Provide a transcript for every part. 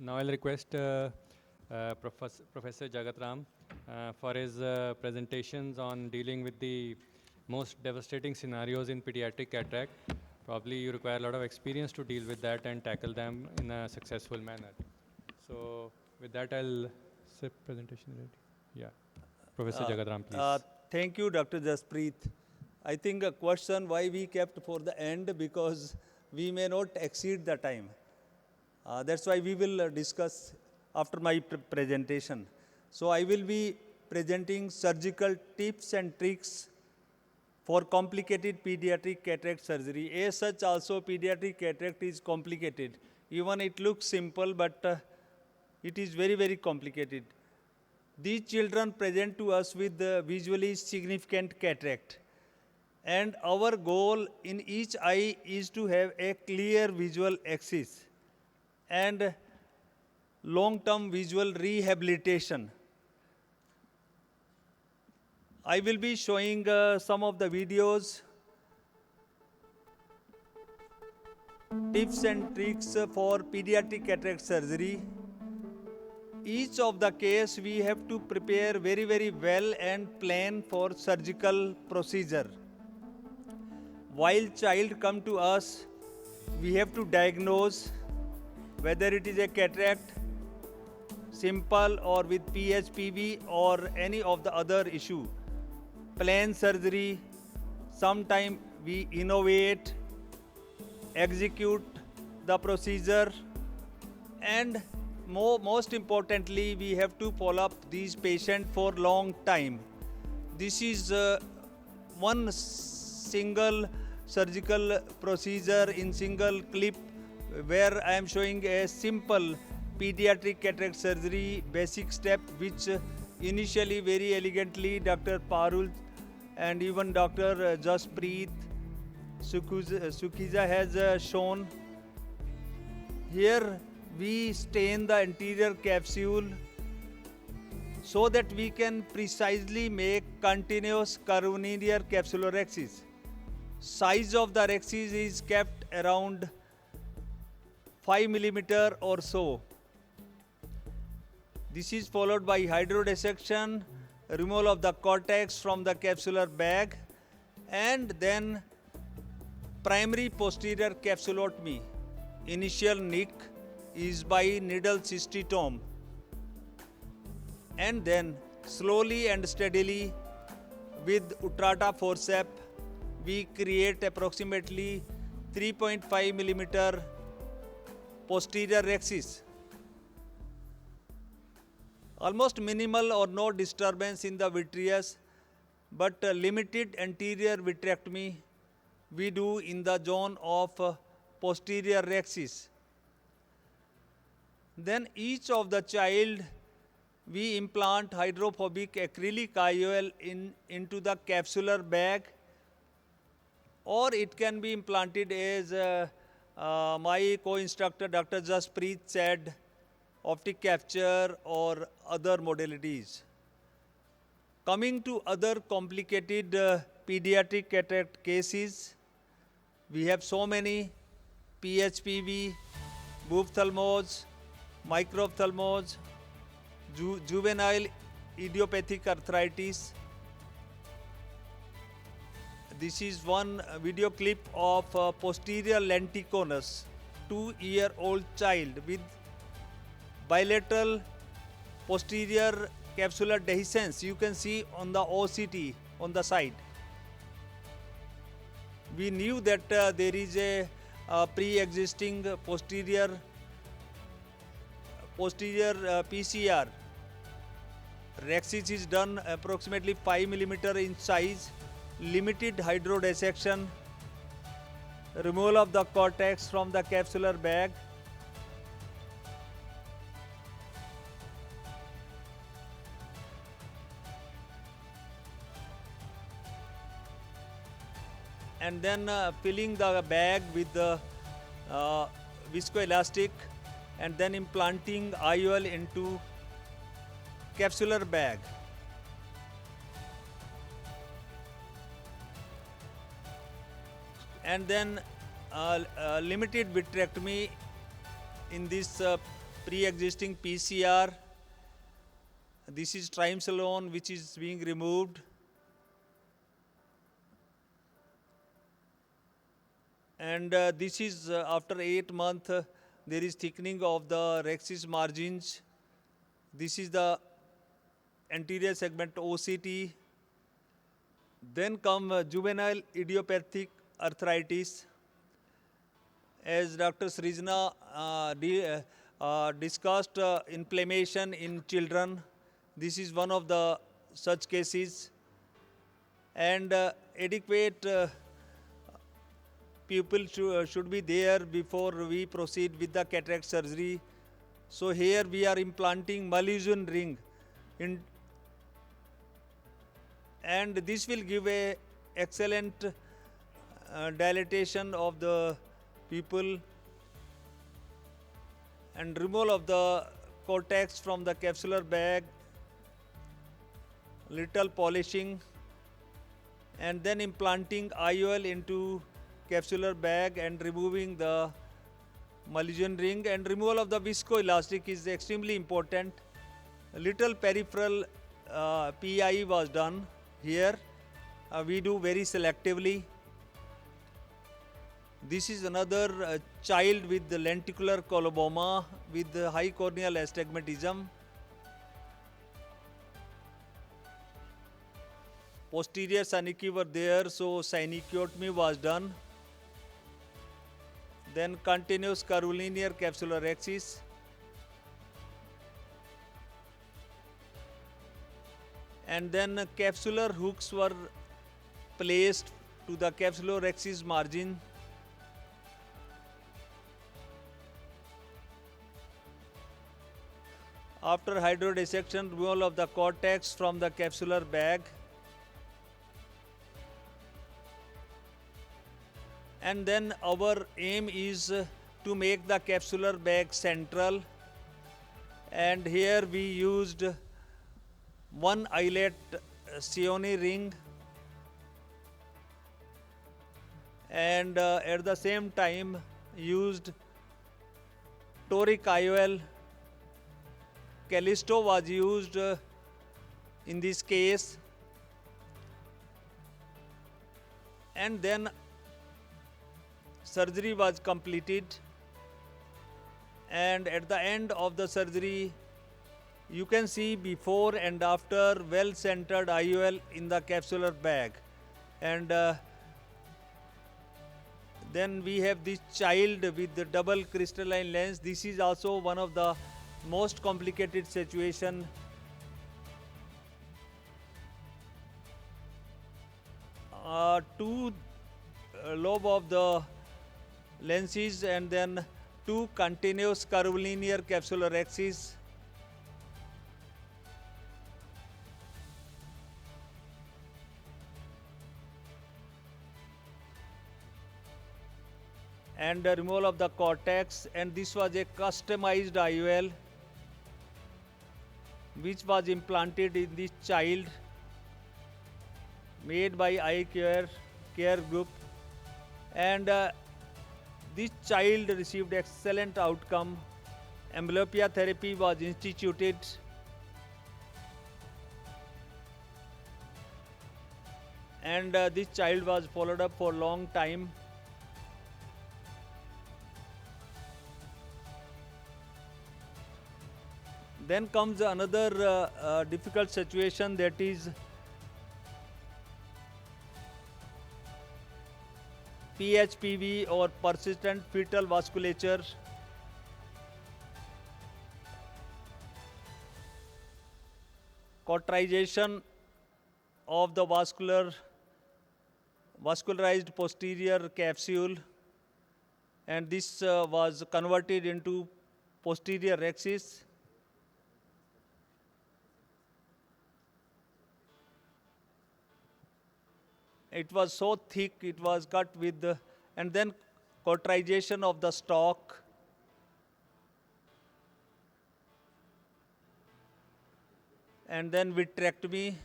Now I'll request Professor Jagatram for his presentations on dealing with the most devastating scenarios in pediatric cataract. Probably you require a lot of experience to deal with that and tackle them in a successful manner. So with that, I'll say presentation ready. Yeah, Professor Jagatram, please. Thank you, Dr. Jaspreet. I think a question why we kept for the end because we may not exceed the time. That's why we will discuss after my presentation. So I will be presenting surgical tips and tricks for complicated pediatric cataract surgery. As such, also pediatric cataract is complicated. Even it looks simple, but it is very, very complicated. These children present to us with visually significant cataract. And our goal in each eye is to have a clear visual axis and long-term visual rehabilitation. I will be showing some of the videos, tips and tricks for pediatric cataract surgery. Each of the case we have to prepare very, very well and plan for surgical procedure. While child come to us, we have to diagnose whether it is a cataract, simple or with PHPV or any of the other issue. Plan surgery, sometime we innovate, execute the procedure, and most importantly, we have to follow up these patients for long time. This is one single surgical procedure in single clip where I am showing a simple pediatric cataract surgery basic step which initially very elegantly Dr. Parul and even Dr. Jaspreet Sukhiza has shown. Here we stain the anterior capsule so that we can precisely make continuous curvilinear capsular axis. Size of the axis is kept around 5 mm or so. This is followed by hydrodissection, removal of the cortex from the capsular bag, and then primary posterior capsulotomy. Initial nick is by needle cystitome. And then slowly and steadily with Utrata forceps, we create approximately 3.5 mm posterior axis. Almost minimal or no disturbance in the vitreous, but limited anterior vitrectomy we do in the zone of posterior axis. Then each of the child we implant hydrophobic acrylic IOL into the capsular bag, or it can be implanted as my co-instructor Dr. Jaspreet said, optic capture or other modalities. Coming to other complicated pediatric cataract cases, we have so many: PHPV, buophthalmos, microphthalmos, juvenile idiopathic arthritis. This is one video clip of posterior lenticonus 2-year-old child with bilateral posterior capsular dehiscence. You can see on the OCT on the side. We knew that there is a pre-existing posterior PCR. Rexis is done approximately 5 mm in size, limited hydrodissection, removal of the cortex from the capsular bag, and then filling the bag with the viscoelastic and then implanting IOL into capsular bag. And then limited vitrectomy in this pre-existing PCR. This is triamcinolone which is being removed. And this is after 8 months, there is thickening of the rhexis margins. This is the anterior segment OCT. Then come juvenile idiopathic arthritis. As Dr. Srijna discussed inflammation in children, this is one of the such cases. And adequate pupil should be there before we proceed with the cataract surgery. So here we are implanting Malysian ring and this will give a excellent dilatation of the pupil and removal of the cortex from the capsular bag, little polishing, and then implanting IOL into capsular bag and removing the Malysian ring, and removal of the viscoelastic is extremely important. A little peripheral PI was done here. We do very selectively. This is another child with the lenticular coloboma with the high corneal astigmatism. Posterior synecdoche were there, so synechotomy was done. Then continuous curvilinear capsular rhexis. And then capsular hooks were placed to the capsular rhexis margin. After hydrodissection, removal of the cortex from the capsular bag. And then our aim is to make the capsular bag central, and here we used one eyelet Cioni ring and at the same time used toric IOL. Callisto was used in this case, and then surgery was completed, and at the end of the surgery you can see before and after well centered IOL in the capsular bag. And then we have this child with the double crystalline lens. This is also one of the most complicated situation. Two lobe of the lenses and then two continuous curvilinear capsular rhexis. And the removal of the cortex, and this was a customized IOL which was implanted in this child, made by eye care group, and this child received excellent outcome. Amblyopia therapy was instituted. And this child was followed up for long time. Then comes another difficult situation, that is PHPV or persistent fetal vasculature. Cauterization of the vascularized posterior capsule, and this was converted into posterior rhexis. It was so thick, it was cut with the, and then cauterization of the stalk. And then vitrectomy.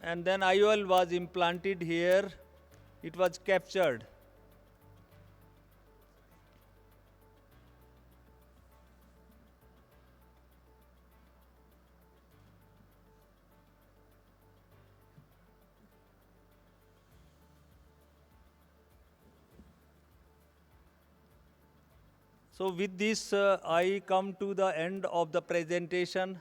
And then IOL was implanted here, it was captured. So with this, I come to the end of the presentation.